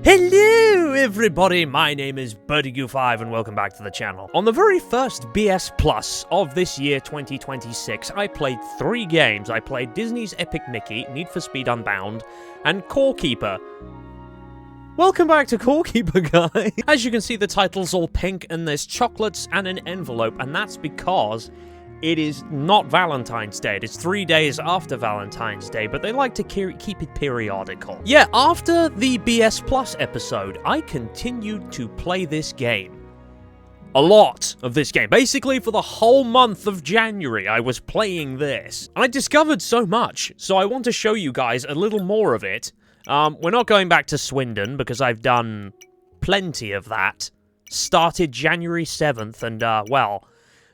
Hello everybody, my name is Bertegue5 and welcome back to the channel. On the very first BS Plus of this year 2026, I played 3 games. I played Disney's Epic Mickey, Need for Speed Unbound, and Core Keeper. Welcome back to Core Keeper, guys. As you can see, the title's all pink and there's chocolates and an envelope, and that's because it is not Valentine's Day. It's 3 days after Valentine's Day, but they like to keep it periodical. Yeah, after the BS Plus episode, I continued to play this game. A lot of this game. Basically, for the whole month of January, I was playing this. And I discovered so much, so I want to show you guys a little more of it. We're not going back to Swindon, because I've done plenty of that. Started January 7th, and, well,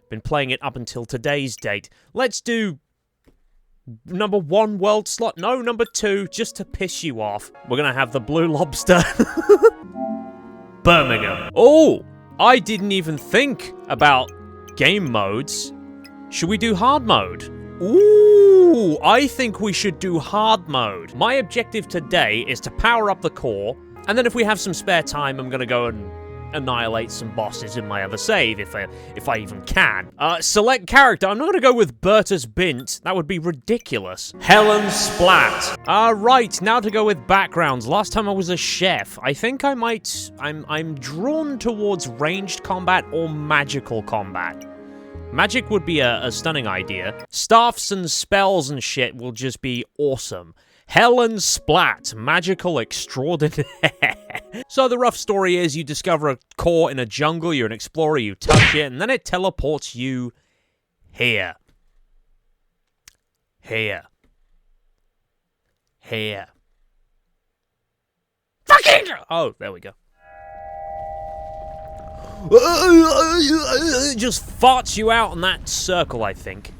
been playing it up until today's date. Let's do number 1 world slot. No, number 2, just to piss you off. We're gonna have the Blue Lobster. Birmingham. Oh, I didn't even think about game modes. Should we do hard mode? Ooh, I think we should do hard mode. My objective today is to power up the core, and then if we have some spare time, I'm gonna go and annihilate some bosses in my other save, if I even can. Select character. I'm not gonna go with Bertus Bint. That would be ridiculous. Helen Splat. Right, now to go with backgrounds. Last time I was a chef. I think I might... I'm drawn towards ranged combat or magical combat. Magic would be a stunning idea. Staffs and spells and shit will just be awesome. Helen Splat, magical extraordinaire. So the rough story is you discover a core in a jungle, you're an explorer, you touch it, and then it teleports you here. Here. Here. Fucking! Oh, there we go. Just farts you out in that circle, I think.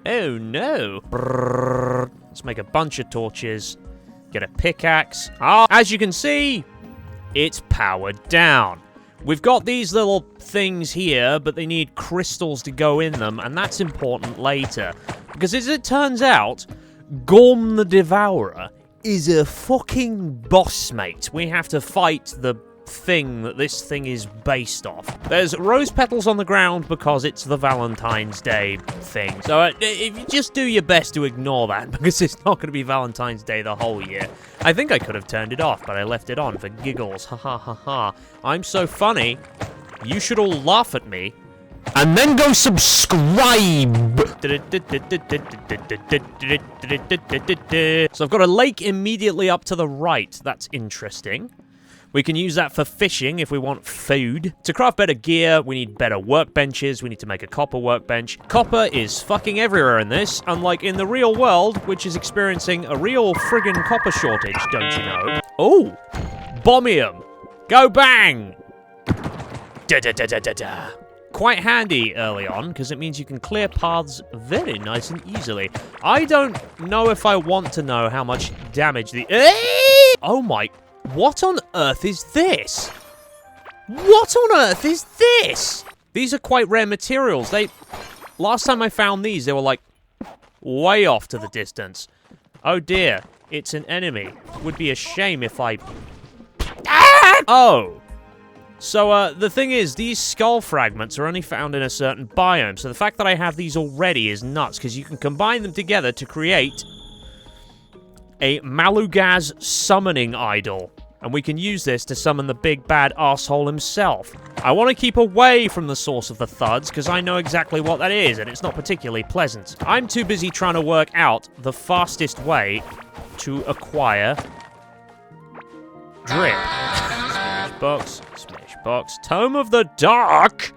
Oh no. Brrr. Let's make a bunch of torches. Get a pickaxe. As you can see, it's powered down. We've got these little things here, but they need crystals to go in them, and that's important later. Because as it turns out, Gorm the Devourer is a fucking boss mate. We have to fight the thing that this thing is based off. There's rose petals on the ground because it's the Valentine's Day thing. So if you just do your best to ignore that, because it's not going to be Valentine's Day the whole year. I think I could have turned it off, but I left it on for giggles. Ha ha ha ha. I'm so funny. You should all laugh at me. And then go subscribe! So I've got a lake immediately up to the right. That's interesting. We can use that for fishing if we want food. To craft better gear, we need better workbenches. We need to make a copper workbench. Copper is fucking everywhere in this, unlike in the real world, which is experiencing a real friggin' copper shortage, don't you know? Oh! Bombium! Go bang! Da-da-da-da-da-da. Quite handy early on, because it means you can clear paths very nice and easily. I don't know if I want to know how much damage the... Oh my... What on earth is this? What on earth is this? These are quite rare materials. Last time I found these, they were like way off to the distance. Oh dear, it's an enemy. Would be a shame if I... Oh. So, the thing is, these skull fragments are only found in a certain biome. So the fact that I have these already is nuts, because you can combine them together to create a Malugaz summoning idol. And we can use this to summon the big bad arsehole himself. I want to keep away from the source of the thuds, because I know exactly what that is, and it's not particularly pleasant. I'm too busy trying to work out the fastest way to acquire drip. Smash box, Tome of the Dark!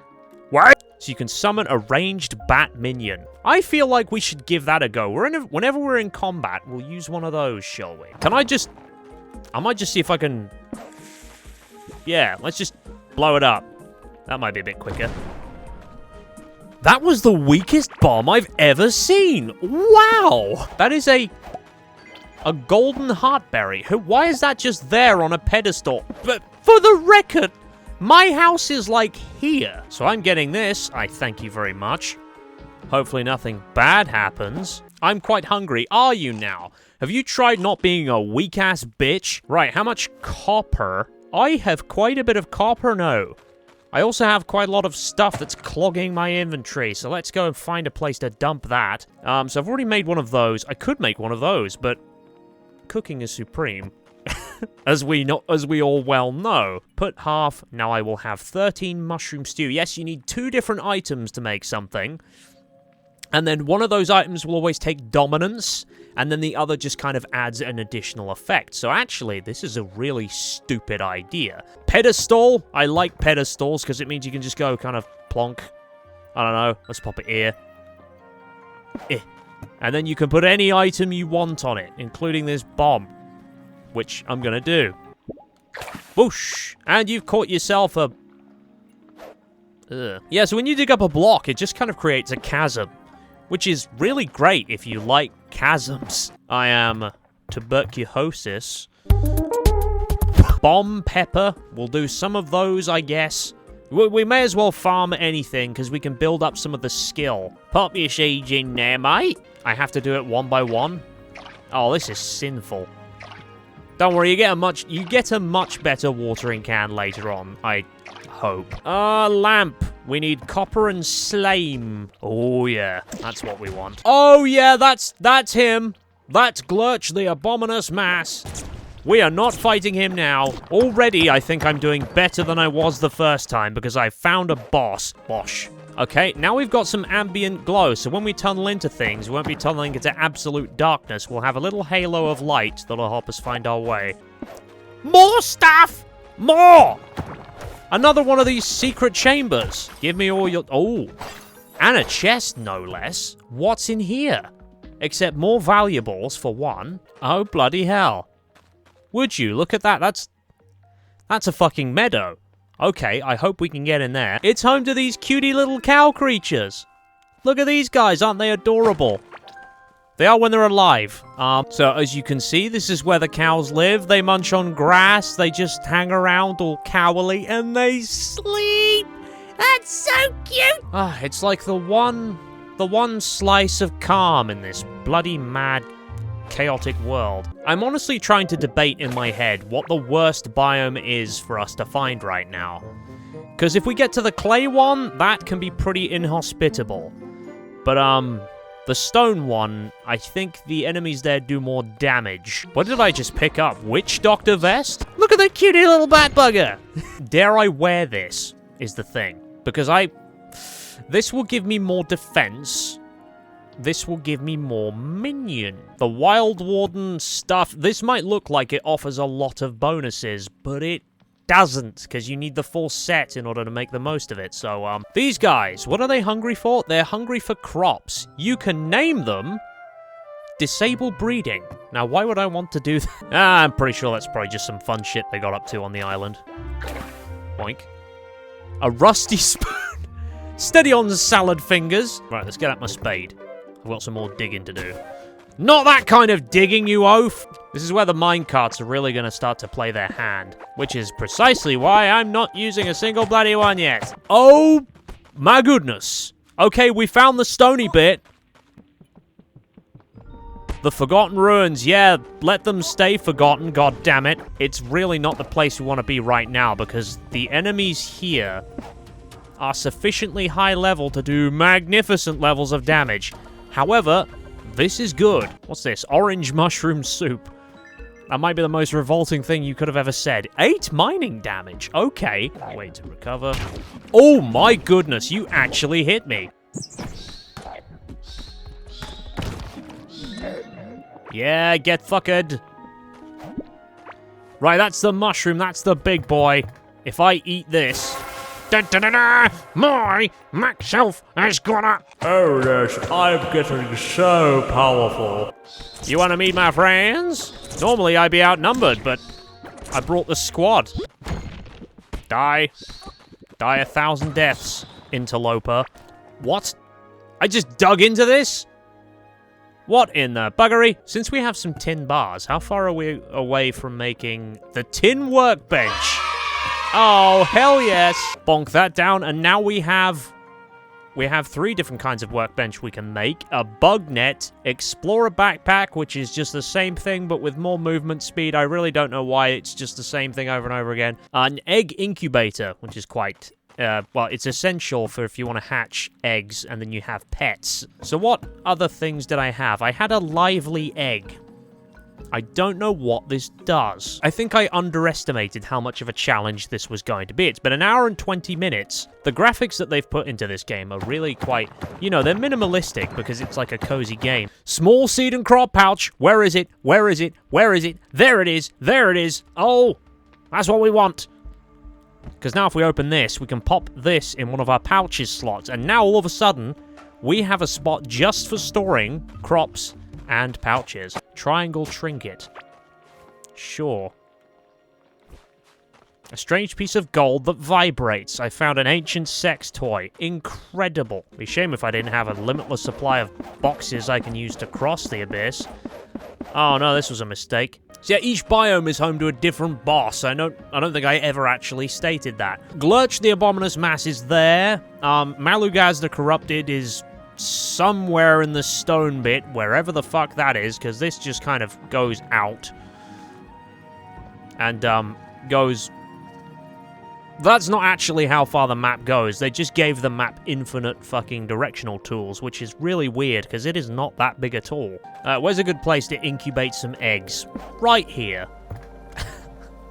What? So you can summon a ranged bat minion. I feel like we should give that a go. Whenever we're in combat, we'll use one of those, shall we? I might just see if I can... Yeah, let's just blow it up. That might be a bit quicker. That was the weakest bomb I've ever seen. Wow! That is a golden heartberry. Why is that just there on a pedestal? But for the record... My house is like here, so I'm getting this. I thank you very much. Hopefully nothing bad happens. I'm quite hungry. Are you now? Have you tried not being a weak-ass bitch? Right, how much copper? I have quite a bit of copper now. I also have quite a lot of stuff that's clogging my inventory, so let's go and find a place to dump that. So I've already made one of those. I could make one of those, but cooking is supreme. as we all well know. Put half. Now I will have 13 mushroom stew. Yes, you need 2 different items to make something. And then one of those items will always take dominance, and then the other just kind of adds an additional effect. So actually, this is a really stupid idea. Pedestal. I like pedestals because it means you can just go kind of plonk. I don't know. Let's pop it here. And then you can put any item you want on it, including this bomb, which I'm going to do. Whoosh. And you've caught yourself a... Yeah, so when you dig up a block, it just kind of creates a chasm, which is really great if you like chasms. I am tuberculosis. Bomb pepper. We'll do some of those, I guess. We may as well farm anything, because we can build up some of the skill. Pop your seeds in there, mate. I have to do it one by one. Oh, this is sinful. Don't worry, you get a much better watering can later on, I hope. Lamp. We need copper and slime. Oh, yeah. That's what we want. Oh, yeah, that's him. That's Glurch, the abominous mass. We are not fighting him now. Already, I think I'm doing better than I was the first time because I found a boss. Bosh. Okay, now we've got some ambient glow, so when we tunnel into things, we won't be tunneling into absolute darkness. We'll have a little halo of light that'll help us find our way. More stuff! More! Another one of these secret chambers. Give me all your... Oh, and a chest, no less. What's in here? Except more valuables, for one. Oh, bloody hell. Would you? Look at that. That's a fucking meadow. Okay, I hope we can get in there. It's home to these cutie little cow creatures. Look at these guys. Aren't they adorable? They are when they're alive. So as you can see, this is where the cows live. They munch on grass. They just hang around all cowily, and they sleep. That's so cute. It's like the one slice of calm in this bloody mad, chaotic world. I'm honestly trying to debate in my head what the worst biome is for us to find right now. Because if we get to the clay one, that can be pretty inhospitable. But, the stone one, I think the enemies there do more damage. What did I just pick up? Witch Doctor Vest? Look at that cutie little bat bugger! Dare I wear this, is the thing. Because this will give me more defense. This will give me more minion. The Wild Warden stuff, this might look like it offers a lot of bonuses, but it doesn't, because you need the full set in order to make the most of it. So, these guys, what are they hungry for? They're hungry for crops. You can name them Disable Breeding. Now, why would I want to do that? I'm pretty sure that's probably just some fun shit they got up to on the island. Boink. A rusty spoon. Steady on the salad fingers. Right, let's get out my spade. I've got some more digging to do. Not that kind of digging, you oaf! This is where the minecarts are really going to start to play their hand. Which is precisely why I'm not using a single bloody one yet. Oh, my goodness. Okay, we found the stony bit. The Forgotten Ruins, yeah, let them stay forgotten, god damn it. It's really not the place we want to be right now, because the enemies here are sufficiently high level to do magnificent levels of damage. However, this is good. What's this? Orange mushroom soup. That might be the most revolting thing you could have ever said. 8 mining damage. Okay. Wait to recover. Oh my goodness, you actually hit me. Yeah, get fucked. Right, that's the mushroom. That's the big boy. If I eat this... Da-da-da-da! My max health has gone up! Oh yes, I'm getting so powerful. You wanna meet my friends? Normally I'd be outnumbered, but I brought the squad. Die. Die 1,000 deaths, interloper. What? I just dug into this? What in the buggery? Since we have some tin bars, how far are we away from making the tin workbench? Oh, hell yes. Bonk that down, and now we have we have 3 different kinds of workbench we can make. A bug net, explorer backpack, which is just the same thing but with more movement speed. I really don't know why it's just the same thing over and over again. An egg incubator, which is quite... well, it's essential for if you want to hatch eggs and then you have pets. So what other things did I have? I had a lively egg. I don't know what this does. I think I underestimated how much of a challenge this was going to be. It's been an hour and 20 minutes. The graphics that they've put into this game are really quite, you know, they're minimalistic because it's like a cozy game. Small seed and crop pouch. Where is it? Where is it? Where is it? There it is. There it is. Oh, that's what we want. Because now if we open this, we can pop this in one of our pouches slots. And now all of a sudden, we have a spot just for storing crops and pouches. Triangle trinket. Sure. A strange piece of gold that vibrates. I found an ancient sex toy. Incredible. It'd be a shame if I didn't have a limitless supply of boxes I can use to cross the abyss. Oh no, this was a mistake. So yeah, each biome is home to a different boss. I don't think I ever actually stated that. Glurch the Abominous Mass is there. Malugaz the Corrupted is somewhere in the stone bit, wherever the fuck that is, because this just kind of goes out. And, goes... That's not actually how far the map goes. They just gave the map infinite fucking directional tools, which is really weird, because it is not that big at all. Where's a good place to incubate some eggs? Right here.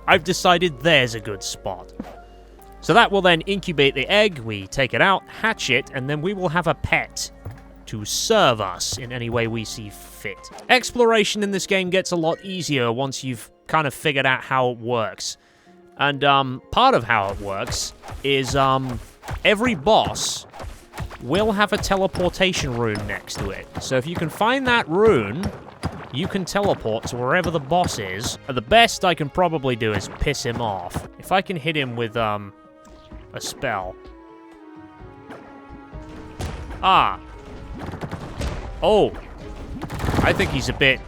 I've decided there's a good spot. So that will then incubate the egg, we take it out, hatch it, and then we will have a pet to serve us in any way we see fit. Exploration in this game gets a lot easier once you've kind of figured out how it works. And part of how it works is every boss will have a teleportation rune next to it. So if you can find that rune, you can teleport to wherever the boss is. And the best I can probably do is piss him off. If I can hit him with a spell. Ah. Oh. I think he's a bit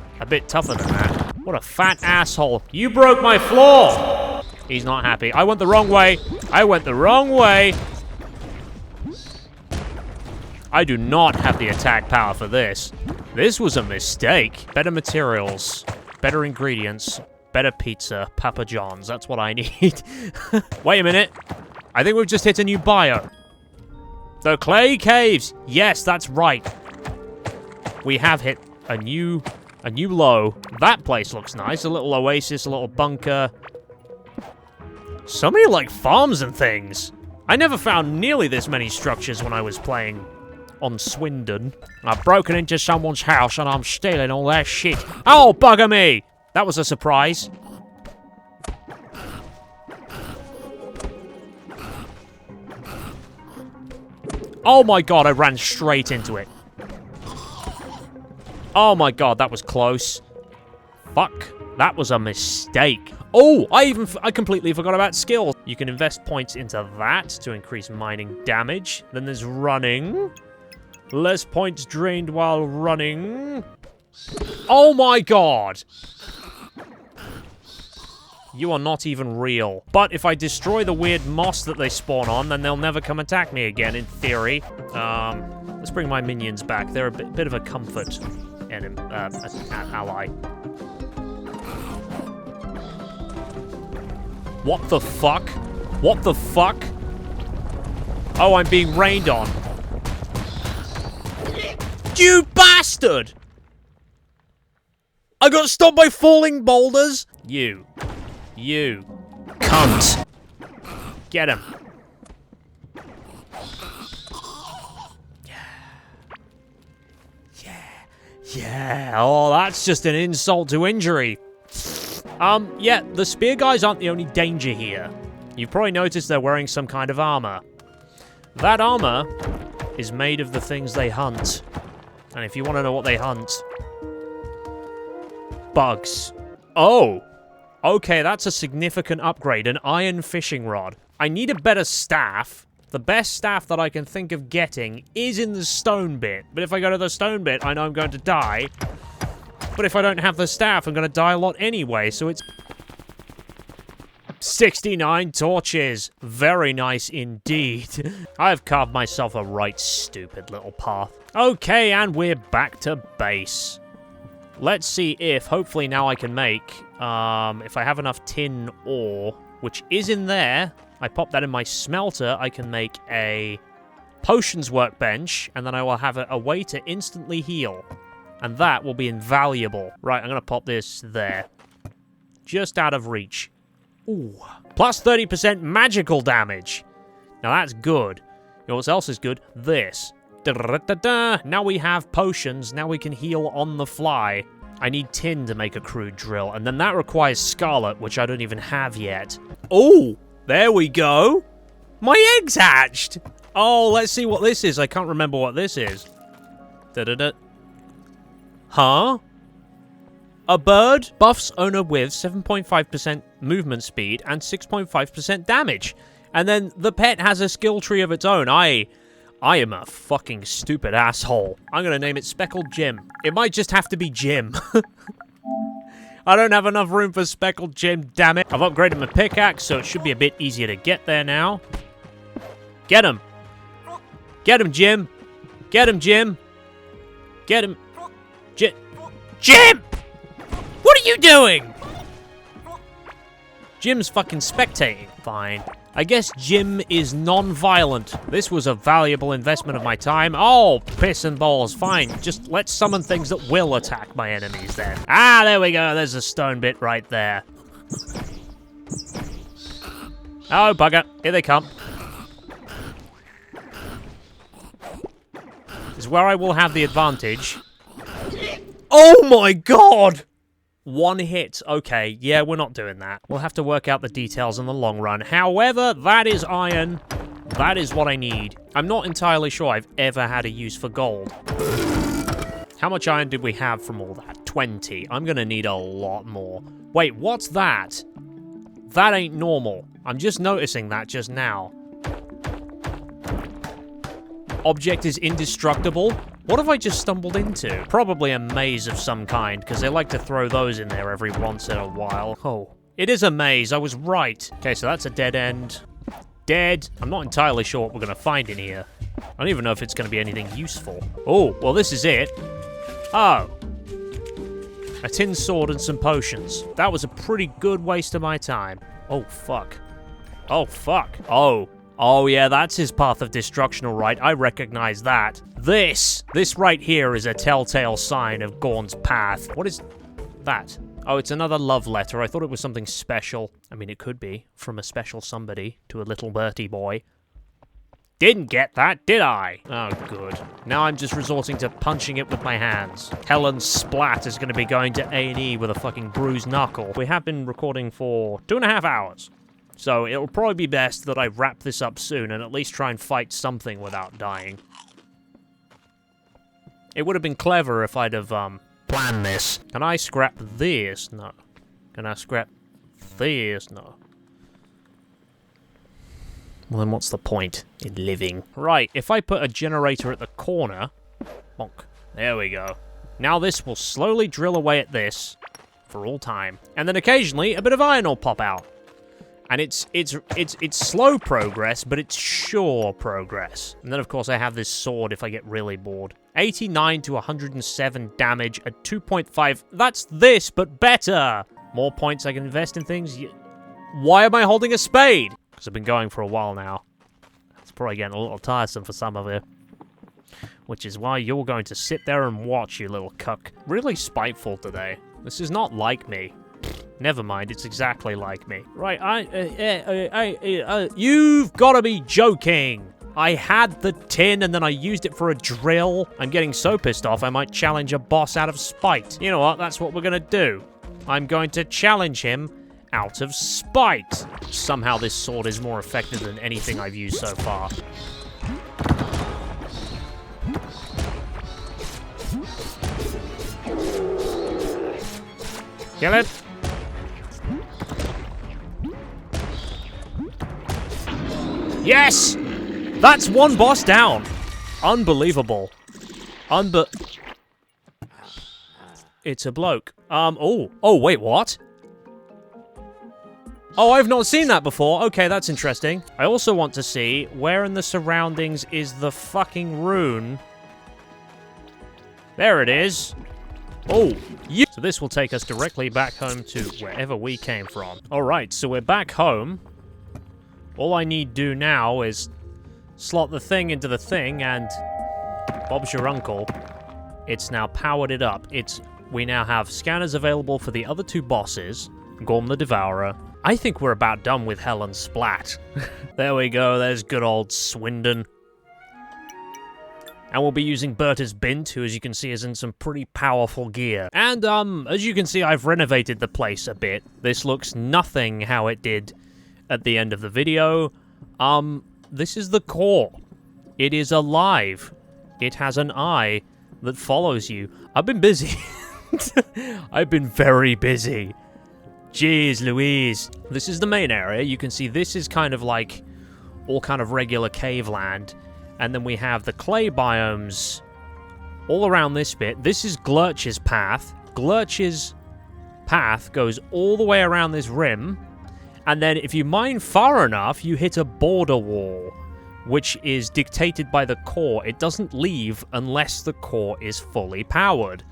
tougher than that. What a fat asshole. You broke my floor! He's not happy. I went the wrong way. I went the wrong way. I do not have the attack power for this. This was a mistake. Better materials, better ingredients, better pizza, Papa John's. That's what I need. Wait a minute. I think we've just hit a new bio. The Clay Caves. Yes, that's right. We have hit a new low. That place looks nice. A little oasis, a little bunker. So many, like, farms and things. I never found nearly this many structures when I was playing on Swindon. I've broken into someone's house and I'm stealing all their shit. Oh, bugger me! That was a surprise. Oh my god, I ran straight into it. Oh my god, that was close. Fuck, that was a mistake. Oh, I completely forgot about skill. You can invest points into that to increase mining damage. Then there's running. Less points drained while running. Oh my god! You are not even real. But if I destroy the weird moss that they spawn on, then they'll never come attack me again, in theory. Let's bring my minions back. They're a bit of a comfort ally. What the fuck? What the fuck? Oh, I'm being rained on. You bastard! I got stopped by falling boulders? You cunt. Get him. Yeah. Oh, that's just an insult to injury. Yeah, the spear guys aren't the only danger here. You've probably noticed they're wearing some kind of armor. That armor is made of the things they hunt. And if you want to know what they hunt... bugs. Oh! Okay, that's a significant upgrade. An iron fishing rod. I need a better staff. The best staff that I can think of getting is in the stone bit. But if I go to the stone bit, I know I'm going to die. But if I don't have the staff, I'm going to die a lot anyway, so it's... 69 torches. Very nice indeed. I've carved myself a right stupid little path. Okay, and we're back to base. Let's see if, hopefully now I can make, if I have enough tin ore, which is in there, I pop that in my smelter, I can make a potions workbench, and then I will have a way to instantly heal. And that will be invaluable. Right, I'm going to pop this there. Just out of reach. Ooh. Plus 30% magical damage. Now that's good. You know what else is good? This. Da-da-da-da-da. Now we have potions. Now we can heal on the fly. I need tin to make a crude drill. And then that requires scarlet, which I don't even have yet. Oh, there we go. My egg's hatched. Oh, let's see what this is. I can't remember what this is. Da-da-da. Huh? A bird buffs owner with 7.5% movement speed and 6.5% damage. And then the pet has a skill tree of its own. I am a fucking stupid asshole. I'm gonna name it Speckled Jim. It might just have to be Jim. I don't have enough room for Speckled Jim, damn it. I've upgraded my pickaxe, so it should be a bit easier to get there now. Get him. Get him, Jim. Get him, Jim. Get him. Jim! What are you doing? Jim's fucking spectating. Fine. I guess Jim is non-violent. This was a valuable investment of my time. Oh, piss and balls. Fine. Just let's summon things that will attack my enemies then. Ah, there we go. There's a stone bit right there. Oh, bugger. Here they come. This is where I will have the advantage. Oh my god! One hit. Okay, yeah, we're not doing that. We'll have to work out the details in the long run. However, that is iron. That is what I need. I'm not entirely sure I've ever had a use for gold. How much iron did we have from all that? 20. I'm gonna need a lot more. Wait, what's that? That ain't normal. I'm just noticing that just now. Object is indestructible. What have I just stumbled into? Probably a maze of some kind, because they like to throw those in there every once in a while. Oh, it is a maze. I was right. Okay, so that's a dead end. Dead. I'm not entirely sure what we're going to find in here. I don't even know if it's going to be anything useful. Oh, well, this is it. Oh. A tin sword and some potions. That was a pretty good waste of my time. Oh, fuck. Oh, fuck. Oh. Oh, yeah, that's his path of destruction, all right. I recognize that. This right here is a telltale sign of Gorn's path. What is that? Oh, it's another love letter. I thought it was something special. I mean, it could be. From a special somebody to a little Bertie boy. Didn't get that, did I? Oh, good. Now I'm just resorting to punching it with my hands. Helen Splat is going to be going to A&E with a fucking bruised knuckle. We have been recording for 2.5 hours. So it'll probably be best that I wrap this up soon and at least try and fight something without dying. It would have been clever if I'd have, planned this. Can I scrap this? No. Can I scrap this? No. Well, then what's the point in living? Right, if I put a generator at the corner... Bonk. There we go. Now this will slowly drill away at this for all time. And then occasionally a bit of iron will pop out. And it's slow progress, but it's sure progress. And then, of course, I have this sword if I get really bored. 89 to 107 damage at 2.5. That's this, but better. More points I can invest in things. Why am I holding a spade? Because I've been going for a while now. It's probably getting a little tiresome for some of you. Which is why you're going to sit there and watch, you little cuck. Really spiteful today. This is not like me. Never mind, it's exactly like me. Right, you've got to be joking. I had the tin and then I used it for a drill. I'm getting so pissed off I might challenge a boss out of spite. You know what, that's what we're gonna do. I'm going to challenge him out of spite. Somehow this sword is more effective than anything I've used so far. Kill it. Yes! That's one boss down. Unbelievable. It's a bloke. Oh, wait, what? Oh, I've not seen that before. Okay, that's interesting. I also want to see where in the surroundings is the fucking rune. There it is. Oh, yeah. So this will take us directly back home to wherever we came from. All right, so we're back home. All I need to do now is slot the thing into the thing, and Bob's your uncle. It's now powered it up. We now have scanners available for the other two bosses, Gorm the Devourer. I think we're about done with Hell and Splat. There we go, there's good old Swindon. And we'll be using Berta's Bint, who, as you can see, is in some pretty powerful gear. And, as you can see, I've renovated the place a bit. This looks nothing how it did at the end of the video. This is the core. It is alive. It has an eye that follows you. I've been busy. I've been very busy. Jeez Louise. This is the main area. You can see this is kind of like all kind of regular cave land. And then we have the clay biomes all around this bit. This is Glurch's path. Glurch's path goes all the way around this rim. And then if you mine far enough, you hit a border wall, which is dictated by the core. It doesn't leave unless the core is fully powered.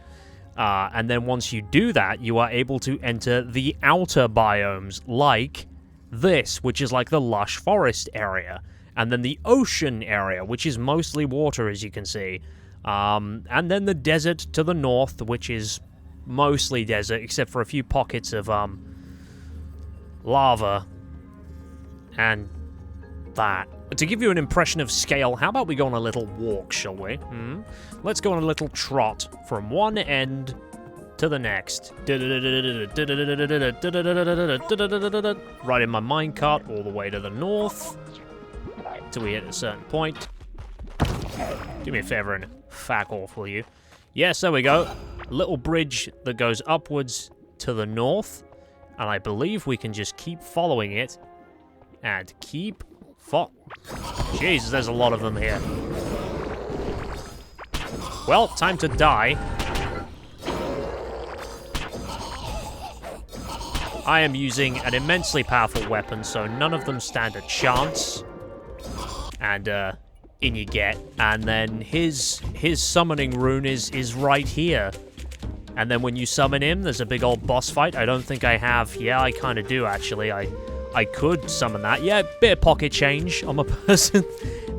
And then once you do that, you are able to enter the outer biomes, like this, which is like the lush forest area. And then the ocean area, which is mostly water, as you can see. And then the desert to the north, which is mostly desert, except for a few pockets of lava. And that. To give you an impression of scale, how about we go on a little walk, shall we? Let's go on a little trot from one end to the next. Right in my minecart, all the way to the north. Till we hit a certain point. Do me a favor and fuck off, will you? Yes, there we go. A little bridge that goes upwards to the north. And I believe we can just keep following it. And keep... Jesus, there's a lot of them here. Well, time to die. I am using an immensely powerful weapon, so none of them stand a chance. And, in you get. And then his summoning rune is right here. And then when you summon him, there's a big old boss fight. I don't think I have... Yeah, I kind of do, actually. I could summon that. Yeah, bit of pocket change on my person.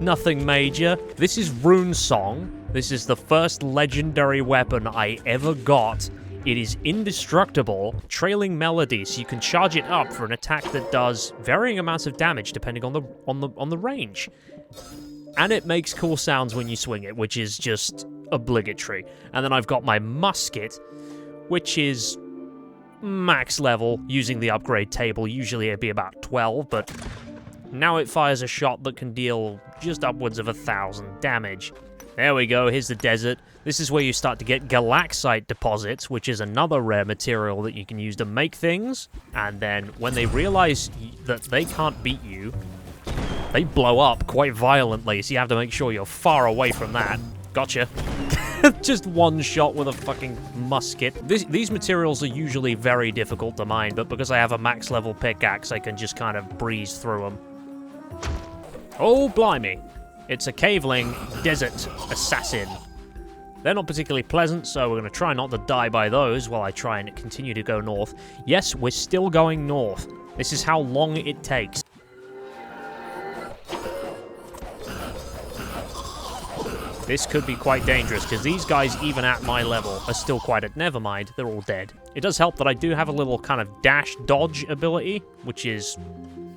Nothing major. This is Rune Song. This is the first legendary weapon I ever got. It is indestructible. Trailing melody, so you can charge it up for an attack that does varying amounts of damage depending on the range. And it makes cool sounds when you swing it, which is just obligatory. And then I've got my musket, which is max level using the upgrade table. Usually it'd be about 12, but now it fires a shot that can deal just upwards of 1,000 damage. There we go, here's the desert. This is where you start to get galaxite deposits, which is another rare material that you can use to make things. And then when they realize that they can't beat you, they blow up quite violently, so you have to make sure you're far away from that. Gotcha. Just one shot with a fucking musket. These materials are usually very difficult to mine, but because I have a max level pickaxe, I can just kind of breeze through them. Oh, blimey. It's a caveling desert assassin. They're not particularly pleasant, so we're going to try not to die by those while I try and continue to go north. Yes, we're still going north. This is how long it takes. This could be quite dangerous, because these guys, even at my level, are still quite at... Never mind, they're all dead. It does help that I do have a little kind of dash-dodge ability, which is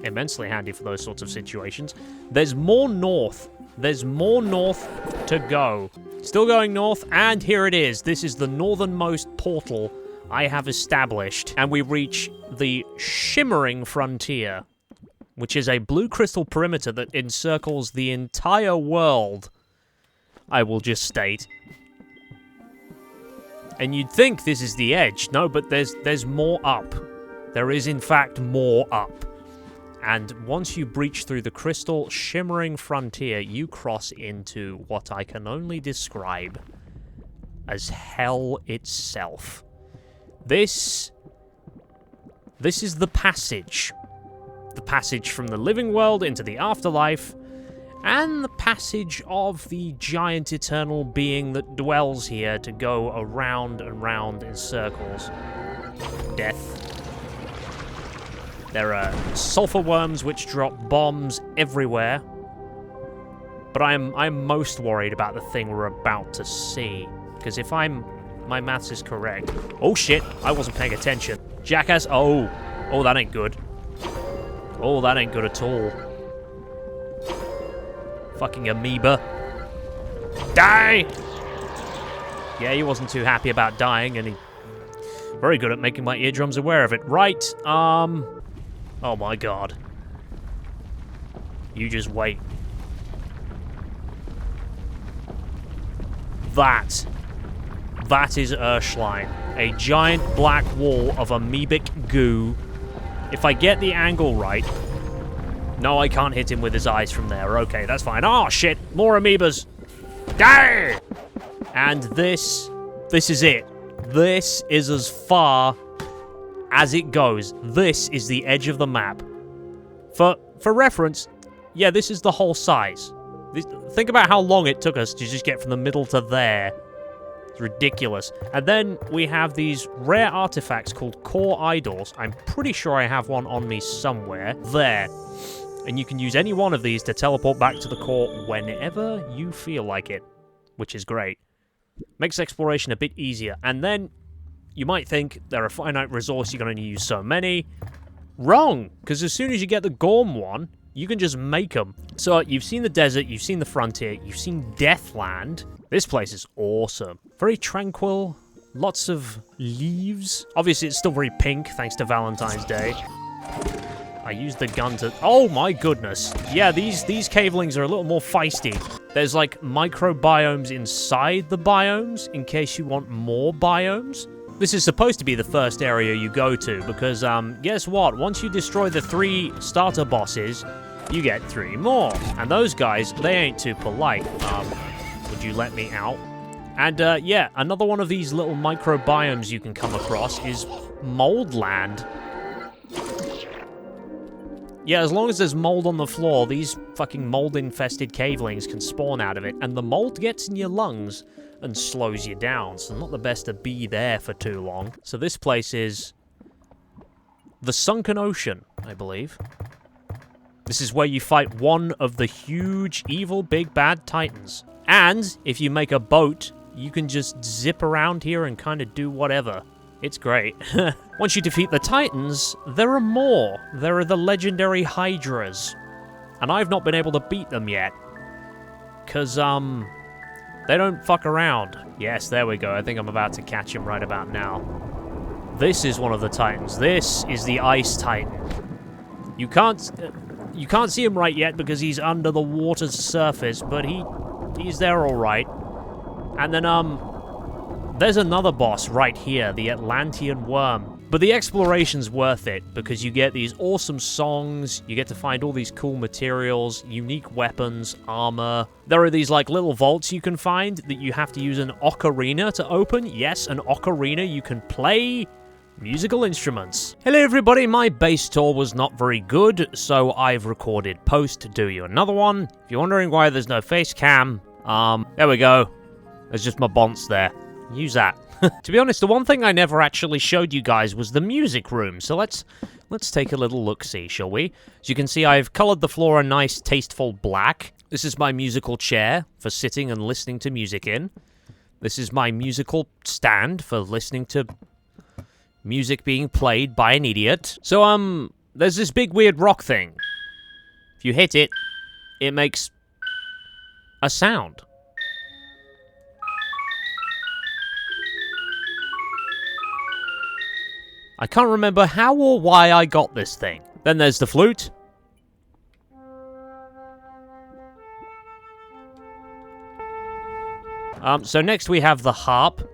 immensely handy for those sorts of situations. There's more north. There's more north to go. Still going north, and here it is. This is the northernmost portal I have established, and we reach the Shimmering Frontier, which is a blue crystal perimeter that encircles the entire world. I will just state. And you'd think this is the edge. No, but there's more up. There is, in fact, more up. And once you breach through the crystal shimmering frontier, you cross into what I can only describe as hell itself. This is the passage. passage from the living world into the afterlife, and the passage of the giant eternal being that dwells here to go around and round in circles. Death. There are sulfur worms which drop bombs everywhere. But I'm most worried about the thing we're about to see. Because if my maths is correct... Oh shit, I wasn't paying attention. Jackass, oh, that ain't good. Oh, that ain't good at all. Fucking amoeba. Die! Yeah, he wasn't too happy about dying, and he... Very good at making my eardrums aware of it. Right, oh my god. You just wait. That is Urshline. A giant black wall of amoebic goo. If I get the angle right... No, I can't hit him with his eyes from there. Okay, that's fine. Oh, shit. More amoebas. Die! And this is it. This is as far as it goes. This is the edge of the map. For reference, yeah, this is the whole size. Think about how long it took us to just get from the middle to there. It's ridiculous. And then we have these rare artifacts called core idols. I'm pretty sure I have one on me somewhere. There. And you can use any one of these to teleport back to the core whenever you feel like it, which is great. Makes exploration a bit easier. And then you might think they're a finite resource, you're going to use so many. Wrong, because as soon as you get the Gorm one, you can just make them. So you've seen the desert, you've seen the frontier, you've seen Deathland. This place is awesome. Very tranquil, lots of leaves. Obviously it's still very pink, thanks to Valentine's Day. I used the gun to... Oh my goodness. Yeah, these cavelings are a little more feisty. There's like microbiomes inside the biomes in case you want more biomes. This is supposed to be the first area you go to because, guess what? Once you destroy the 3 starter bosses, you get 3 more. And those guys, they ain't too polite. Would you let me out? And, yeah, another one of these little microbiomes you can come across is Moldland. Yeah, as long as there's mold on the floor, these fucking mold-infested cavelings can spawn out of it, and the mold gets in your lungs and slows you down, so not the best to be there for too long. So this place is the Sunken Ocean, I believe. This is where you fight one of the huge, evil, big, bad titans. And if you make a boat, you can just zip around here and kind of do whatever. It's great. Once you defeat the Titans, there are more. There are the legendary Hydras. And I've not been able to beat them yet. Because, they don't fuck around. Yes, there we go. I think I'm about to catch him right about now. This is one of the Titans. This is the Ice Titan. You can't see him right yet because he's under the water's surface, but he's there all right. And then, there's another boss right here, the Atlantean Worm. But the exploration's worth it, because you get these awesome songs, you get to find all these cool materials, unique weapons, armor. There are these, like, little vaults you can find that you have to use an ocarina to open. Yes, an ocarina, you can play musical instruments. Hello everybody, my bass tour was not very good, so I've recorded post to do you another one. If you're wondering why there's no face cam, there we go. There's just my bonce there. Use that. To be honest, the one thing I never actually showed you guys was the music room, so let's take a little look-see, shall we? As you can see, I've colored the floor a nice, tasteful black. This is my musical chair for sitting and listening to music in. This is my musical stand for listening to music being played by an idiot. So, there's this big weird rock thing. If you hit it, it makes a sound. I can't remember how or why I got this thing. Then there's the flute. So next we have the harp.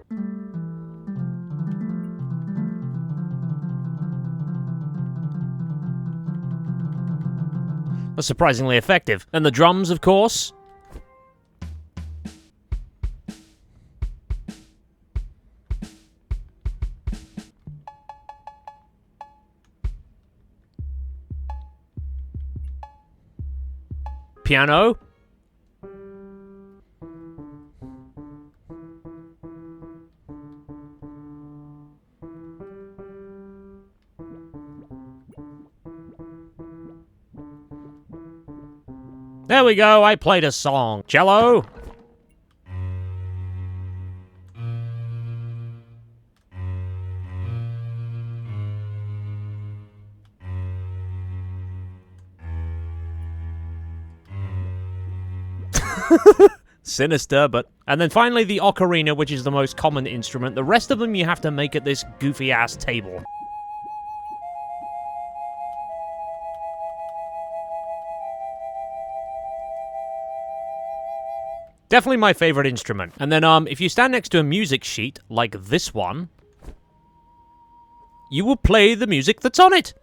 That's surprisingly effective. And the drums, of course. piano. There we go, I played a song. Cello. Sinister, but... And then finally the ocarina, which is the most common instrument. The rest of them you have to make at this goofy-ass table. Definitely my favorite instrument. And then, if you stand next to a music sheet, like this one, you will play the music that's on it.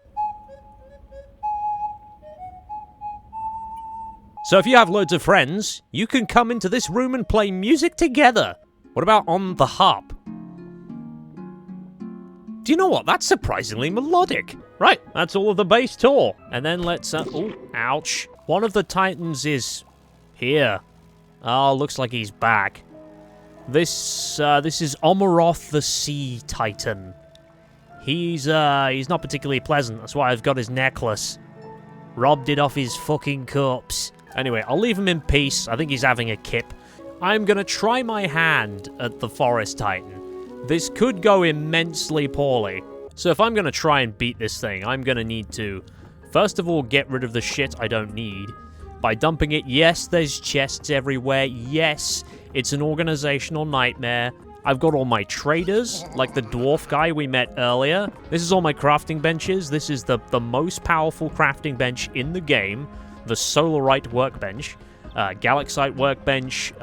So if you have loads of friends, you can come into this room and play music together. What about on the harp? Do you know what? That's surprisingly melodic. Right, that's all of the base tour. And then let's, oh, ouch. One of the titans is here. Oh, looks like he's back. This is Omaroth the Sea Titan. He's not particularly pleasant. That's why I've got his necklace. Robbed it off his fucking corpse. Anyway, I'll leave him in peace. I think he's having a kip. I'm gonna try my hand at the Forest Titan. This could go immensely poorly. So if I'm gonna try and beat this thing, I'm gonna need to, first of all, get rid of the shit I don't need. By dumping it, yes, there's chests everywhere. Yes, it's an organizational nightmare. I've got all my traders, like the dwarf guy we met earlier. This is all my crafting benches. This is the most powerful crafting bench in the game. The Solarite workbench, Galaxite workbench,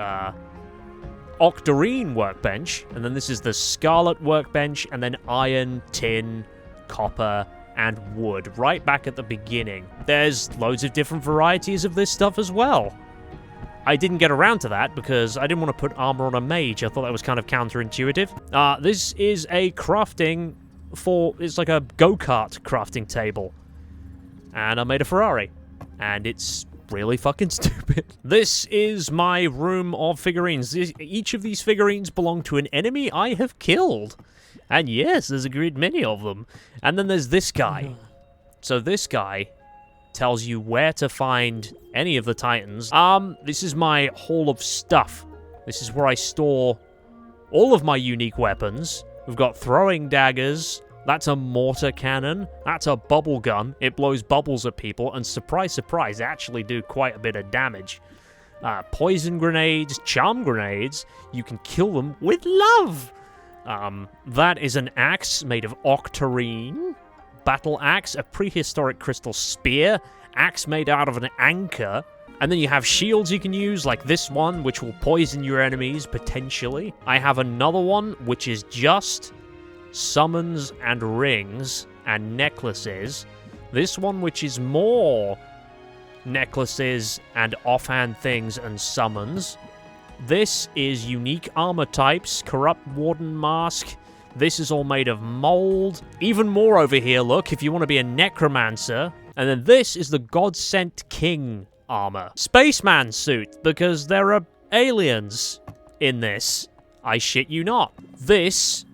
Octarine workbench, and then this is the Scarlet workbench, and then iron, tin, copper, and wood, right back at the beginning. There's loads of different varieties of this stuff as well. I didn't get around to that because I didn't want to put armor on a mage. I thought that was kind of counterintuitive. This is a crafting it's like a go-kart crafting table. And I made a Ferrari. And it's really fucking stupid. This is my room of figurines. Each of these figurines belong to an enemy I have killed. And yes, there's a great many of them. And then there's this guy. So this guy tells you where to find any of the titans. This is my hall of stuff. This is where I store all of my unique weapons. We've got throwing daggers. That's a mortar cannon. That's a bubble gun. It blows bubbles at people. And surprise, surprise, actually do quite a bit of damage. Poison grenades, charm grenades. You can kill them with love. That is an axe made of octarine. Battle axe, a prehistoric crystal spear. Axe made out of an anchor. And then you have shields you can use, like this one, which will poison your enemies, potentially. I have another one, which is just summons and rings and necklaces. This one, which is more necklaces and offhand things and summons. This is unique armor types, corrupt warden mask. This is all made of mold. Even more over here, look, if you want to be a necromancer. And then this is the God-Sent King armor. Spaceman suit, because there are aliens in this. I shit you not. This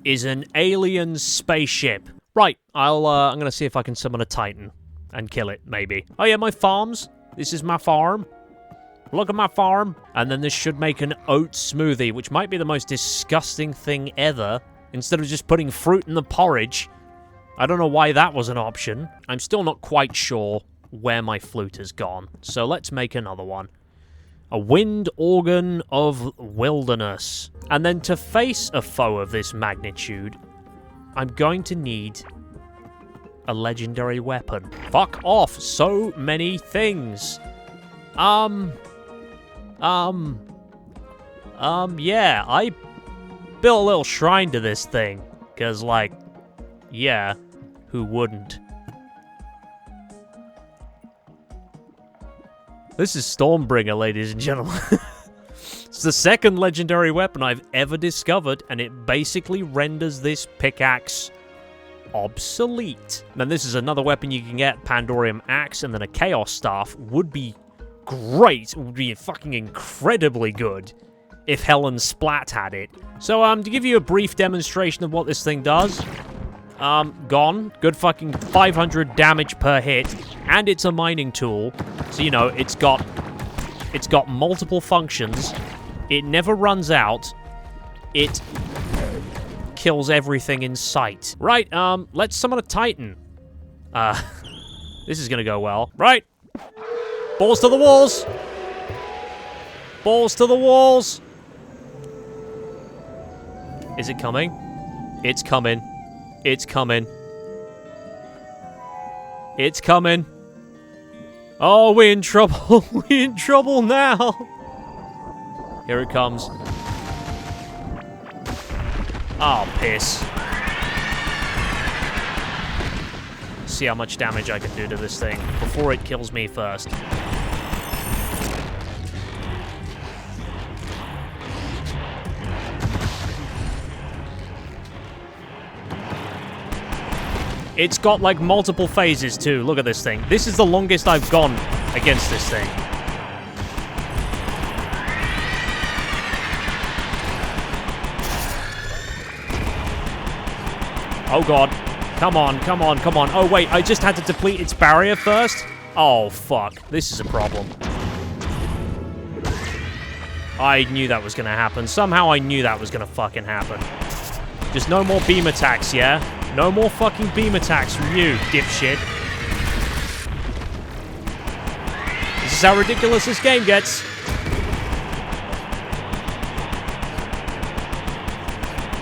is an alien spaceship. Right, I'm gonna see if I can summon a titan and kill it, maybe. Oh yeah, my farms. This is my farm. Look at my farm. And then this should make an oat smoothie, which might be the most disgusting thing ever. Instead of just putting fruit in the porridge. I don't know why that was an option. I'm still not quite sure where my flute has gone. So let's make another one. A wind organ of wilderness. And then to face a foe of this magnitude, I'm going to need a legendary weapon. Fuck off, so many things. Yeah, I built a little shrine to this thing. 'Cause, like, yeah, who wouldn't? This is Stormbringer, ladies and gentlemen. It's the second legendary weapon I've ever discovered, and it basically renders this pickaxe obsolete. Then this is another weapon you can get, Pandorium Axe, and then a Chaos Staff would be great. It would be fucking incredibly good if Helen Splat had it. So, to give you a brief demonstration of what this thing does, gone. Good fucking 500 damage per hit, and it's a mining tool. So, you know, it's got multiple functions. It never runs out. It kills everything in sight. Right, let's summon a Titan. This is gonna go well. Right. Balls to the walls. Balls to the walls. Is it coming? It's coming. It's coming. It's coming. Oh, we're in trouble. We're in trouble now. Here it comes. Oh, piss. See how much damage I can do to this thing before it kills me first. It's got, like, multiple phases, too. Look at this thing. This is the longest I've gone against this thing. Oh, God. Come on, come on, come on. Oh, wait, I just had to deplete its barrier first? Oh, fuck. This is a problem. I knew that was gonna happen. Somehow I knew that was gonna fucking happen. Just no more beam attacks, yeah? No more fucking beam attacks from you, dipshit. This is how ridiculous this game gets.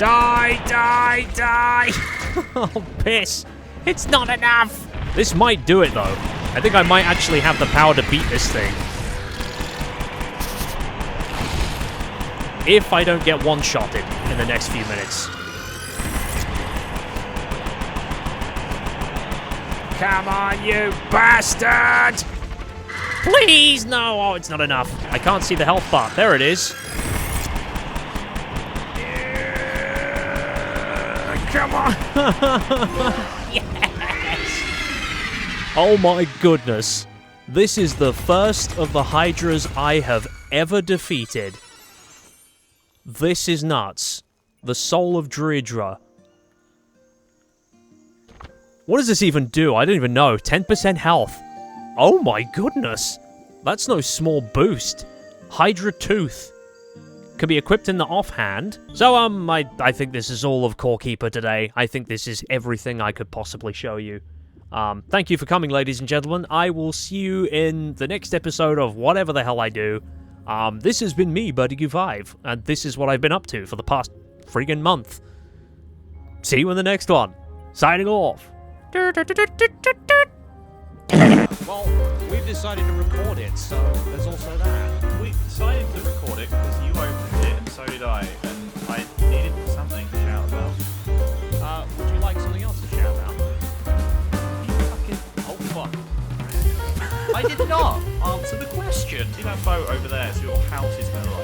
Die, die, die! Oh, piss. It's not enough! This might do it, though. I think I might actually have the power to beat this thing. If I don't get one-shotted in the next few minutes. Come on, you bastard! Please, no! Oh, it's not enough. I can't see the health bar. There it is. Come on! Yes! Oh my goodness. This is the first of the Hydras I have ever defeated. This is nuts. The Soul of Deirdre. What does this even do? I don't even know. 10% health. Oh my goodness. That's no small boost. Hydra Tooth. Can be equipped in the offhand. So, I think this is all of Core Keeper today. I think this is everything I could possibly show you. Thank you for coming, ladies and gentlemen. I will see you in the next episode of whatever the hell I do. This has been me, Bertegue5, and this is what I've been up to for the past friggin' month. See you in the next one. Signing off. Well, we've decided to record it, so there's also that. We decided to record it because you opened it and so did I, and I needed something to shout about. Would you like something else to shout out? You fucking... Oh, fuck. I did not answer the question. See that boat over there? It's your house is going to, like,